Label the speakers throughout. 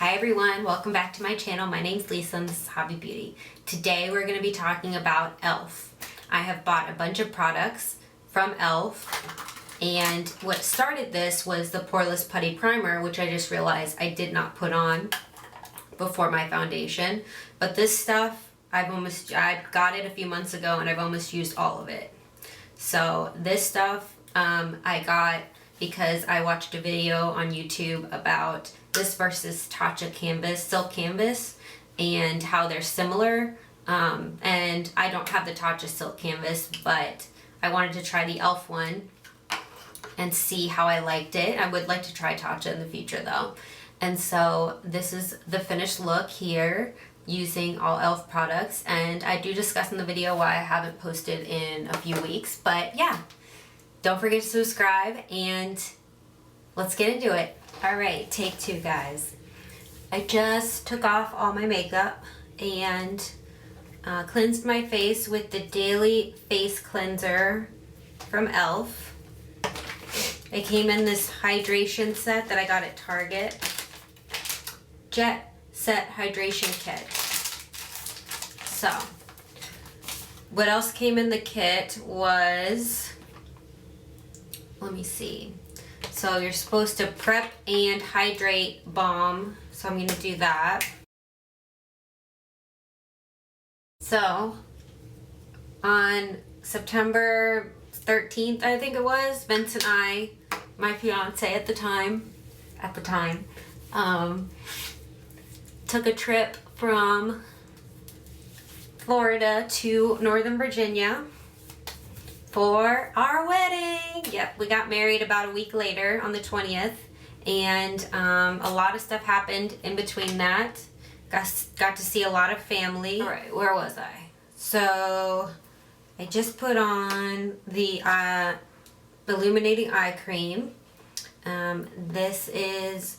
Speaker 1: Hi everyone, welcome back to my channel. My name's Lisa and this is Hobby Beauty. Today we're going to be talking about e.l.f. I have bought a bunch of products from e.l.f. and what started this was the poreless putty primer, which I just realized I did not put on before my foundation. But this stuff, I got it a few months ago and I've almost used all of it. So this stuff I got because I watched a video on YouTube about this versus Tatcha canvas, silk canvas, and how they're similar. And I don't have the Tatcha silk canvas, but I wanted to try the e.l.f. one and see how I liked it. I would like to try Tatcha in the future though. And so this is the finished look here using all e.l.f. products, and I do discuss in the video why I haven't posted in a few weeks, but yeah. Don't forget to subscribe and let's get into it. Alright, take two guys. I just took off all my makeup and cleansed my face with the Daily Face Cleanser from e.l.f. It came in this hydration set that I got at Target. Jet Set Hydration Kit. So, what else came in the kit was... let me see. So you're supposed to prep and hydrate balm. So I'm going to do that. So on September 13th, I think it was, Vince and I, my fiance at the time, took a trip from Florida to Northern Virginia for our wedding. Yep, we got married about a week later on the 20th, and a lot of stuff happened in between that. Got to see a lot of family. All right, where was I? So I just put on the illuminating eye cream. This is,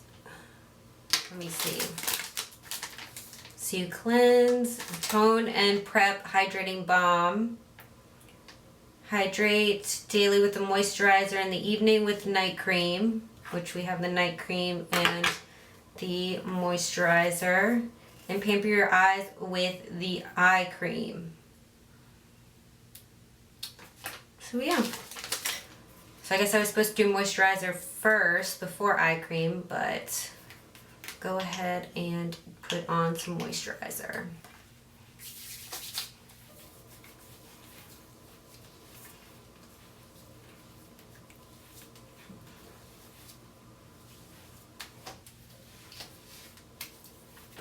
Speaker 1: let me see. So you cleanse, tone and prep hydrating balm. Hydrate daily with the moisturizer and the evening with night cream, which we have the night cream and the moisturizer. And pamper your eyes with the eye cream. So yeah. So I guess I was supposed to do moisturizer first before eye cream, but go ahead and put on some moisturizer.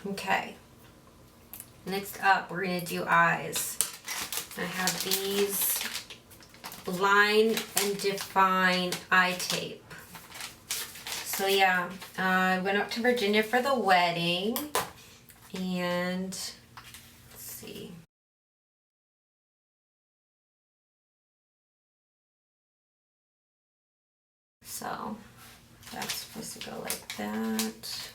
Speaker 1: Okay, next up we're going to do eyes. I have these Line and Define eye tape. So yeah, I went up to Virginia for the wedding, and let's see. So that's supposed to go like that.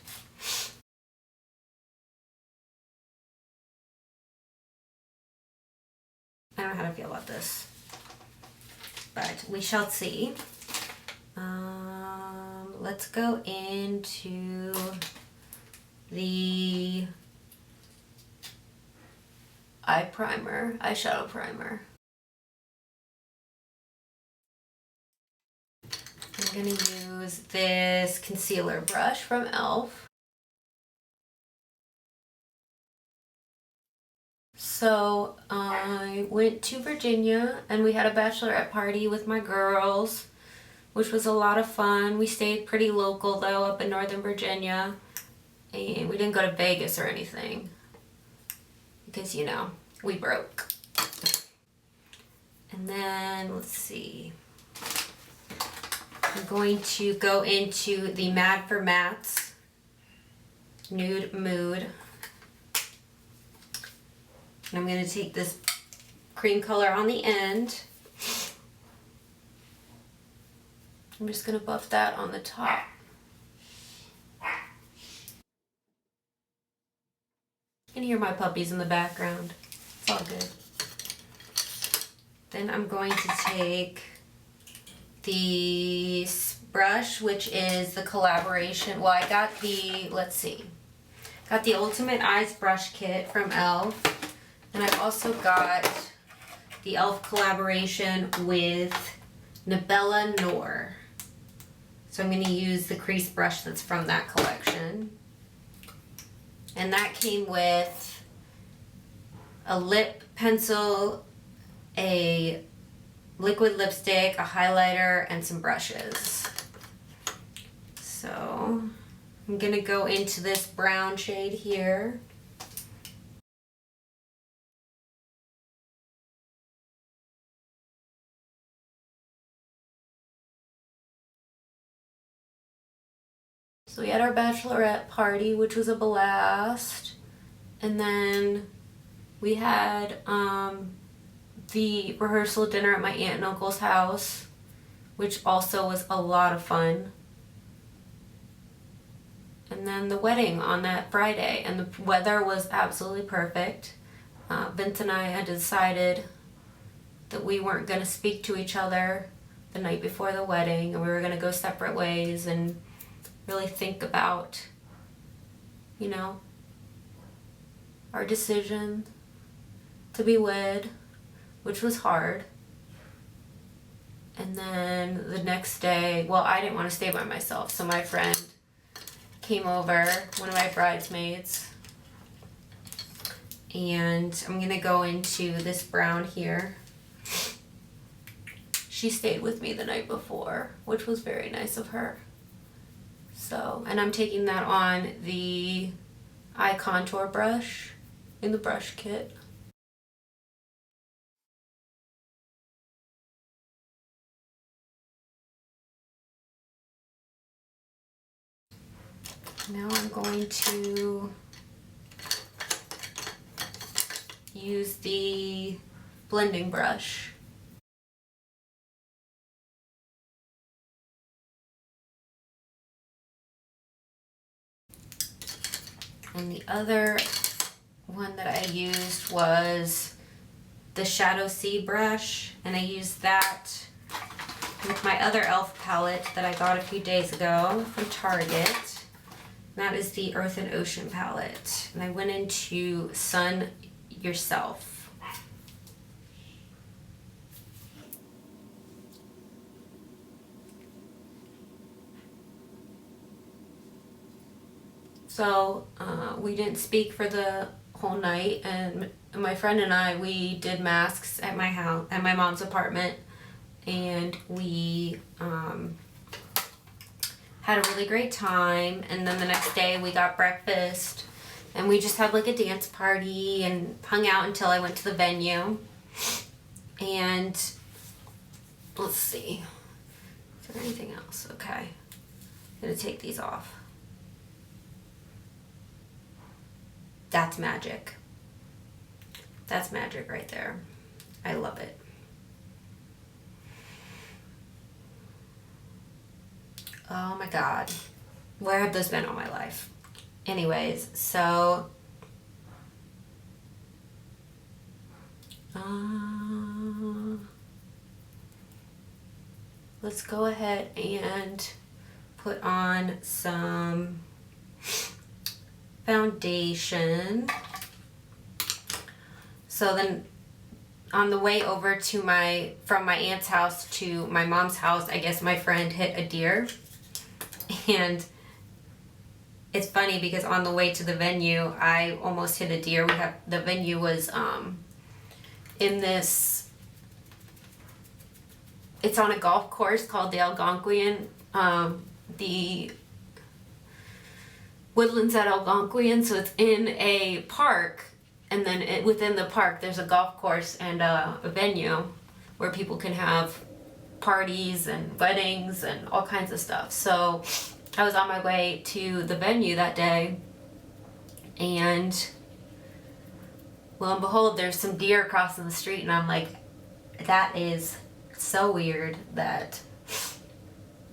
Speaker 1: I don't know how to feel about this, but we shall see. Let's go into the eyeshadow primer. I'm going to use this concealer brush from e.l.f. So I went to Virginia and we had a bachelorette party with my girls, which was a lot of fun. We stayed pretty local though, up in Northern Virginia, and we didn't go to Vegas or anything because, you know, we broke. And then let's see, I'm going to go into the Mad for Mattes Nude Mood. And I'm going to take this cream color on the end. I'm just going to buff that on the top. You can hear my puppies in the background. It's all good. Then I'm going to take the brush, which is the collaboration. Well, I got the, let's see. Got the Ultimate Eyes Brush Kit from e.l.f. And I also got the e.l.f. collaboration with Nabela Noor. So I'm going to use the crease brush that's from that collection. And that came with a lip pencil, a liquid lipstick, a highlighter, and some brushes. So I'm gonna go into this brown shade here. So we had our bachelorette party, which was a blast. And then we had the rehearsal dinner at my aunt and uncle's house, which also was a lot of fun. And then the wedding on that Friday, and the weather was absolutely perfect. Vince and I had decided that we weren't going to speak to each other the night before the wedding, and we were going to go separate ways and really think about, you know, our decision to be wed, which was hard. And then the next day, well, I didn't want to stay by myself, so my friend came over, one of my bridesmaids, and I'm gonna go into this brown here. She stayed with me the night before, which was very nice of her. So, and I'm taking that on the eye contour brush in the brush kit. Now I'm going to use the blending brush. And the other one that I used was the Shadow C brush, and I used that with my other e.l.f. palette that I got a few days ago from Target. That is the Earth and Ocean palette. And I went into Sun Yourself. So we didn't speak for the whole night, and my friend and I, we did masks at my house, at my mom's apartment, and we had a really great time. And then the next day we got breakfast, and we just had like a dance party and hung out until I went to the venue. And let's see, is there anything else? Okay, I'm gonna take these off. That's magic. That's magic right there. I love it. Oh my God. Where have those been all my life? Anyways, so let's go ahead and put on some foundation. So then on the way over to from my aunt's house to my mom's house, I guess my friend hit a deer. And it's funny because on the way to the venue, I almost hit a deer. The venue was in this, it's on a golf course called the Algonquian, the Woodlands at Algonquian. So it's in a park, and then within the park there's a golf course and a venue where people can have parties and weddings and all kinds of stuff. So I was on my way to the venue that day, and lo and behold, there's some deer crossing the street, and I'm like, that is so weird that,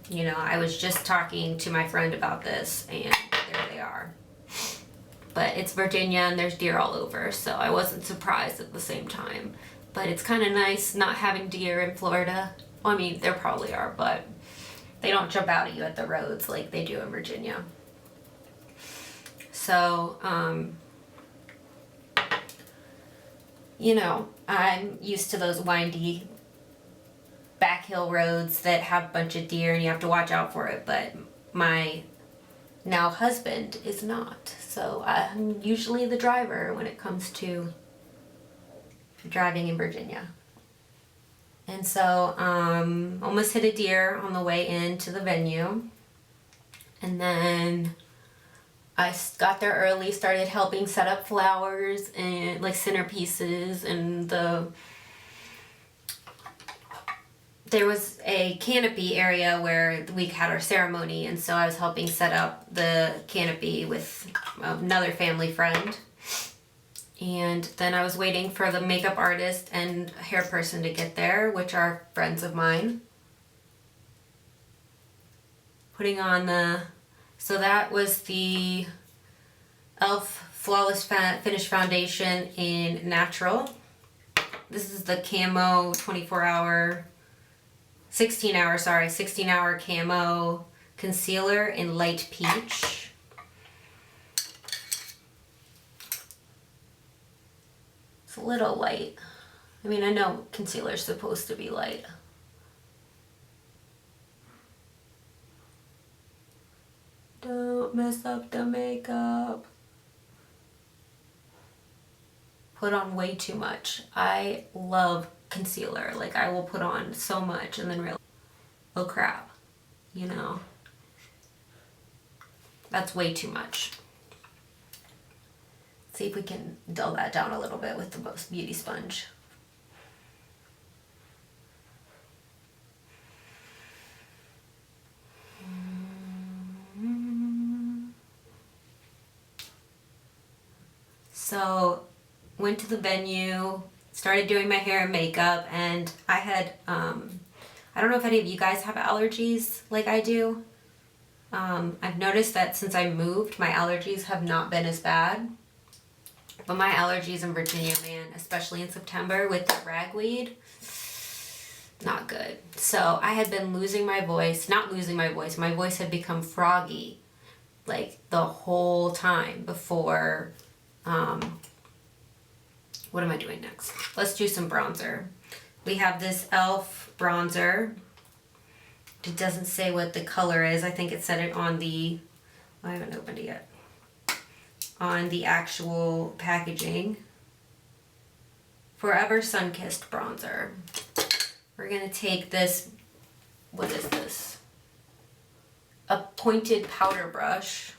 Speaker 1: you know, I was just talking to my friend about this, and there they are. But it's Virginia, and there's deer all over, so I wasn't surprised at the same time. But it's kind of nice not having deer in Florida. Well, I mean, there probably are, but they don't jump out at you at the roads like they do in Virginia. So, you know, I'm used to those windy back hill roads that have a bunch of deer and you have to watch out for it, but my now husband is not. So I'm usually the driver when it comes to driving in Virginia. And so almost hit a deer on the way into the venue. And then I got there early, started helping set up flowers and like centerpieces, and there was a canopy area where we had our ceremony, and so I was helping set up the canopy with another family friend. And then I was waiting for the makeup artist and hair person to get there, which are friends of mine. Putting on so that was the e.l.f. Flawless Finish Foundation in Natural. This is the camo 16-hour camo concealer in light peach. It's a little light. I mean, I know concealer's supposed to be light. Don't mess up the makeup. Put on way too much. I love concealer. Like, I will put on so much and then realize, oh crap, you know, that's way too much. See if we can dull that down a little bit with the Most Beauty sponge. So, went to the venue, started doing my hair and makeup, and I had, I don't know if any of you guys have allergies like I do. I've noticed that since I moved, my allergies have not been as bad. But my allergies in Virginia, man, especially in September with the ragweed, not good. So I had been losing my voice, not losing my voice had become froggy like the whole time before, what am I doing next? Let's do some bronzer. We have this e.l.f. bronzer. It doesn't say what the color is. I think it said it on the, I haven't opened it yet, on the actual packaging. Forever Sun-Kissed bronzer. We're gonna take this, what is this? A pointed powder brush.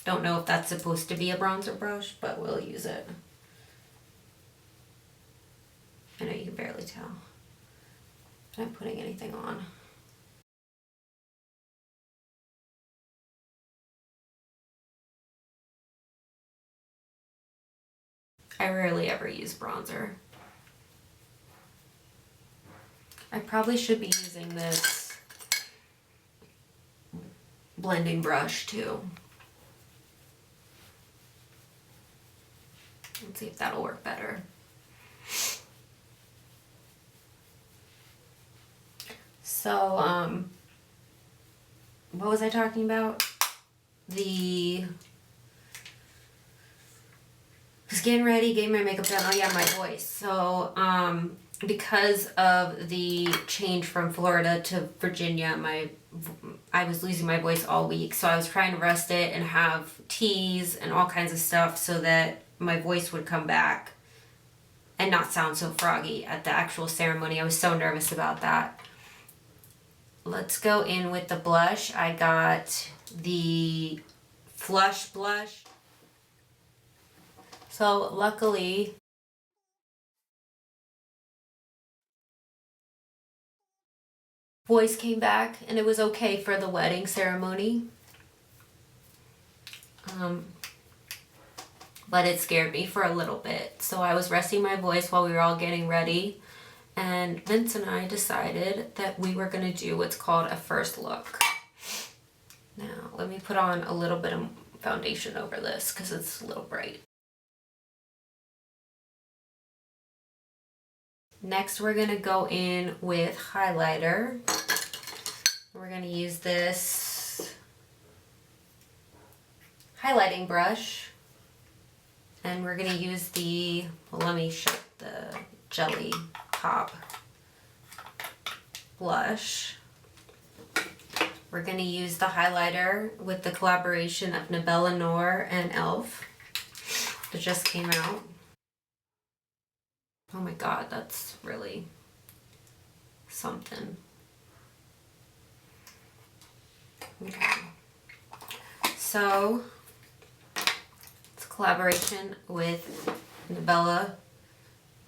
Speaker 1: Don't know if that's supposed to be a bronzer brush, but we'll use it. I know you can barely tell. I'm not putting anything on. I rarely ever use bronzer. I probably should be using this blending brush too. Let's see if that'll work better. So, what was I talking about? I was getting ready, getting my makeup done. Oh yeah, my voice. So, because of the change from Florida to Virginia, I was losing my voice all week. So I was trying to rest it and have teas and all kinds of stuff so that my voice would come back and not sound so froggy at the actual ceremony. I was so nervous about that. Let's go in with the blush. I got the Flush blush. So luckily, voice came back and it was okay for the wedding ceremony. But it scared me for a little bit. So I was resting my voice while we were all getting ready. And Vince and I decided that we were going to do what's called a first look. Now, let me put on a little bit of foundation over this because it's a little bright. Next, we're going to go in with highlighter. We're going to use this highlighting brush, and we're gonna use the, well, let me show the Jelly Pop blush. We're gonna use the highlighter with the collaboration of Nabela Noor and e.l.f. that just came out. Oh my god, that's really something. Okay. So, it's a collaboration with Nabela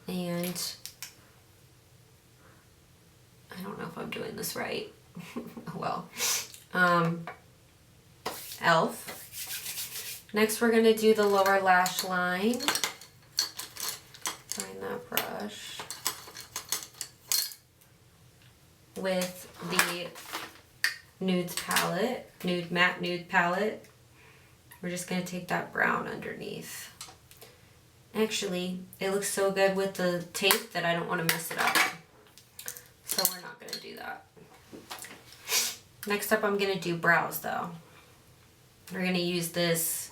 Speaker 1: and I don't know if I'm doing this right. Well, e.l.f. Next we're going to do the lower lash line. Find that brush. With the nudes palette, matte nude palette. We're just going to take that brown underneath. Actually, it looks so good with the tape that I don't want to mess it up. So we're not going to do that. Next up, I'm going to do brows though. We're going to use this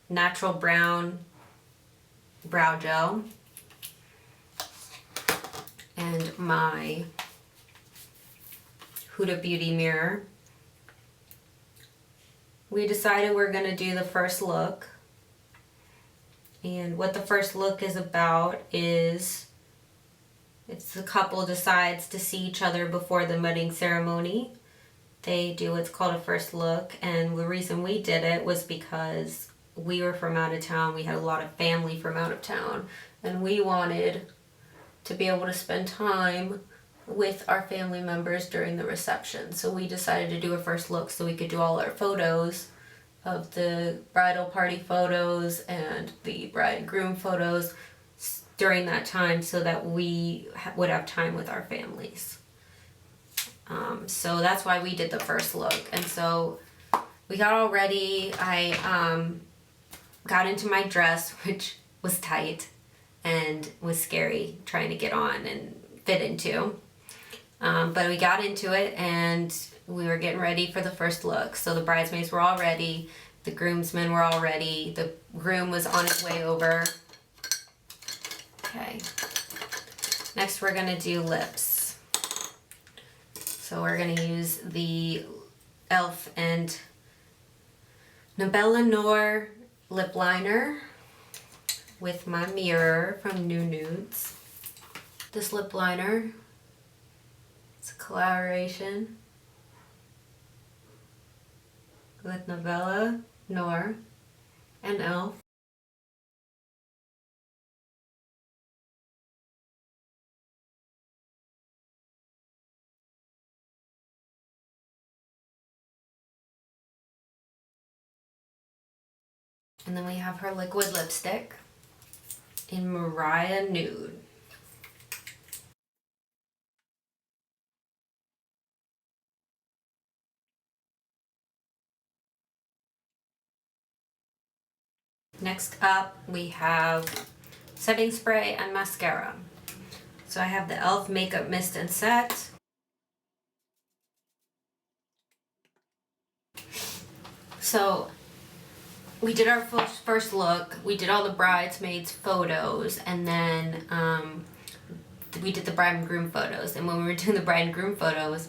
Speaker 1: natural brown brow gel and my Huda Beauty mirror. We decided we're going to do the first look. And what the first look is about is it's the couple decides to see each other before the wedding ceremony. They do what's called a first look, and the reason we did it was because we were from out of town. We had a lot of family from out of town, and we wanted to be able to spend time with our family members during the reception. So we decided to do a first look so we could do all our photos of the bridal party photos and the bride and groom photos during that time so that we would have time with our families. So that's why we did the first look. And so we got all ready. I got into my dress, which was tight and was scary trying to get on and fit into. But we got into it and we were getting ready for the first look. So the bridesmaids were all ready. The groomsmen were all ready. The groom was on his way over. Okay. Next we're gonna do lips. So we're gonna use the e.l.f. and Nabela Noor lip liner with my mirror from Nudes. This lip liner, it's a collaboration with Nabela Noor and e.l.f. And then we have her liquid lipstick in Maira Nude. Next up, we have setting spray and mascara. So I have the e.l.f. Makeup Mist and Set. So we did our first look, we did all the bridesmaids photos, and then we did the bride and groom photos. And when we were doing the bride and groom photos,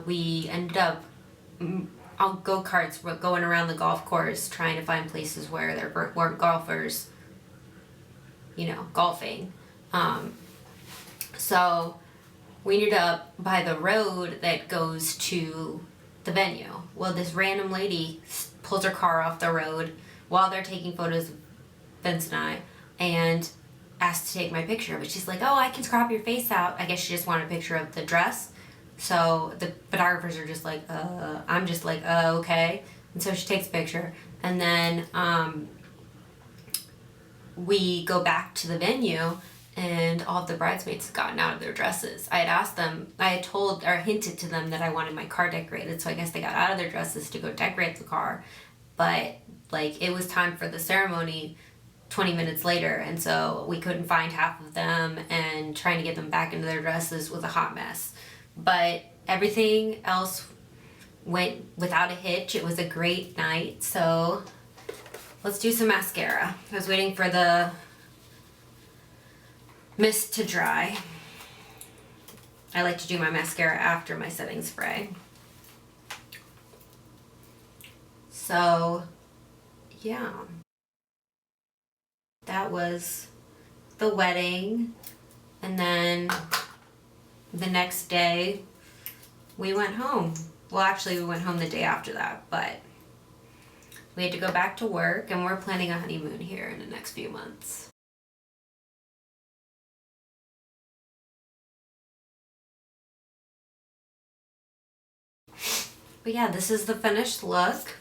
Speaker 1: we ended up on go-karts going around the golf course trying to find places where there weren't golfers, you know, golfing. So we ended up by the road that goes to the venue. Well, this random lady pulls her car off the road while they're taking photos of Vince and I and asked to take my picture, but she's like, oh, I can crop your face out. I guess she just wanted a picture of the dress. So the photographers are just like, I'm just like, okay. And so she takes a picture, and then we go back to the venue, and all of the bridesmaids had gotten out of their dresses. I had asked them, I had told or hinted to them that I wanted my car decorated, so I guess they got out of their dresses to go decorate the car. But like it was time for the ceremony 20 minutes later, and so we couldn't find half of them, and trying to get them back into their dresses was a hot mess. But everything else went without a hitch. It was a great night. So let's do some mascara. I was waiting for the mist to dry. I like to do my mascara after my setting spray. So yeah, that was the wedding. And then the next day we went home. Well, actually we went home the day after that, but we had to go back to work, and we're planning a honeymoon here in the next few months. But yeah, this is the finished look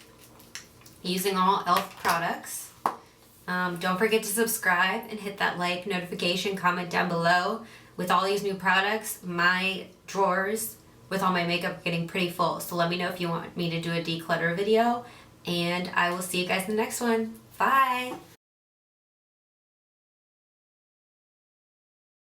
Speaker 1: using all e.l.f. products. Don't forget to subscribe and hit that like, notification, comment down below. With all these new products, my drawers with all my makeup are getting pretty full. So let me know if you want me to do a declutter video, and I will see you guys in the next one. Bye!